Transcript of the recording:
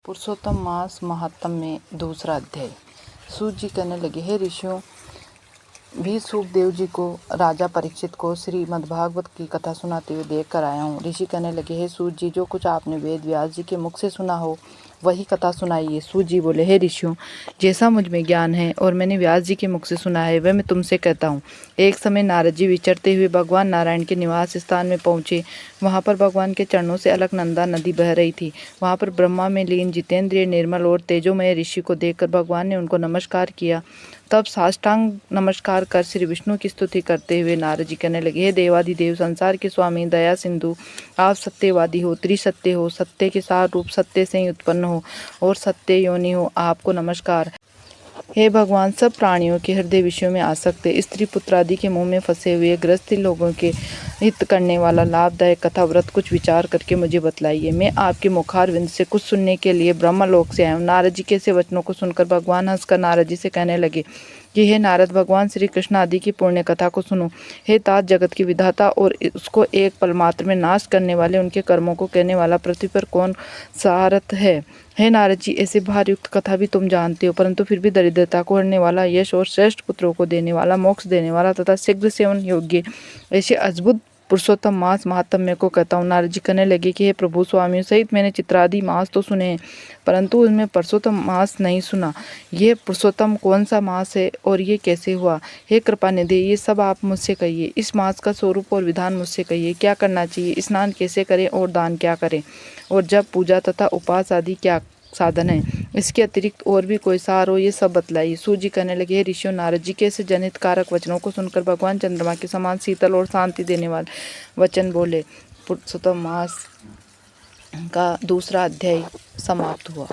पुरुषोत्तम मास महात्म में दूसरा अध्याय। सूत जी कहने लगे, हे ऋषियों, भी सुखदेव जी को राजा परीक्षित को श्रीमद्भागवत की कथा सुनाते हुए देख कर आया हूँ। ऋषि कहने लगे, हे सूत जी, जो कुछ आपने वेद व्यास जी के मुख से सुना हो वही कथा सुनाइए। सूत जी बोले, हे ऋषियों, जैसा मुझ में ज्ञान है और मैंने व्यास जी के मुख से सुना है वह मैं तुमसे कहता हूँ। एक समय नारद जी विचरते हुए भगवान नारायण के निवास स्थान में पहुँचे। वहाँ पर भगवान के चरणों से अलकनंदा नदी बह रही थी। वहाँ पर ब्रह्मा में लीन जितेंद्रिय निर्मल और तेजोमय ऋषि को देखकर भगवान ने उनको नमस्कार किया। तब साष्टांग नमस्कार कर श्री विष्णु की स्तुति करते हुए नारद जी कहने लगे, हे देवाधिदेव, संसार के स्वामी, दया सिंधु, आप सत्यवादी हो, त्रिसत्य हो, सत्य के सार रूप सत्य से ही उत्पन्न हो और सत्य योनि हो, आपको नमस्कार। हे भगवान, सब प्राणियों के हृदय विषयों में आसक्त है, स्त्री पुत्र आदि के मुंह में फंसे हुए गृहस्थी लोगों के हित करने वाला लाभदायक कथा व्रत कुछ विचार करके मुझे बतलाइए। मैं आपके मुखारविंद से कुछ सुनने के लिए ब्रह्मलोक से आया हूँ। नारद जी के ऐसे वचनों को सुनकर भगवान हंसकर नारद जी से कहने लगे कि हे नारद, भगवान श्री कृष्ण आदि की पुण्य कथा को सुनो। हे तात, जगत की विधाता और उसको एक पल मात्र में नाश करने वाले उनके कर्मों को कहने वाला पृथ्वी पर कौन सारथ है। हे नारद जी, ऐसे भार युक्त कथा भी तुम जानते हो, परंतु फिर भी दरिद्रता को हरने वाला, यश और श्रेष्ठ पुत्रों को देने वाला, मोक्ष देने वाला तथा शीघ्र सेवन योग्य ऐसे अद्भुत पुरुषोत्तम मास महात्म्य को कहता हूँ। नारद जी कहने लगे कि हे प्रभु, स्वामियों सहित मैंने चित्रादि मास तो सुने हैं, परंतु उनमें पुरुषोत्तम मास नहीं सुना। ये पुरुषोत्तम कौन सा मास है और ये कैसे हुआ? हे कृपा निधि, ये सब आप मुझसे कहिए। इस मास का स्वरूप और विधान मुझसे कहिए। क्या करना चाहिए, स्नान कैसे करें और दान क्या करें, और जब पूजा तथा उपास आदि क्या साधन है, इसके अतिरिक्त और भी कोई सार हो, ये सब बतलाइए। सूत जी कहने लगे, हे ऋषियों, नारद जी के से जनित कारक वचनों को सुनकर भगवान चंद्रमा के समान शीतल और शांति देने वाले वचन बोले। पुरुषोत्तम मास का दूसरा अध्याय समाप्त हुआ।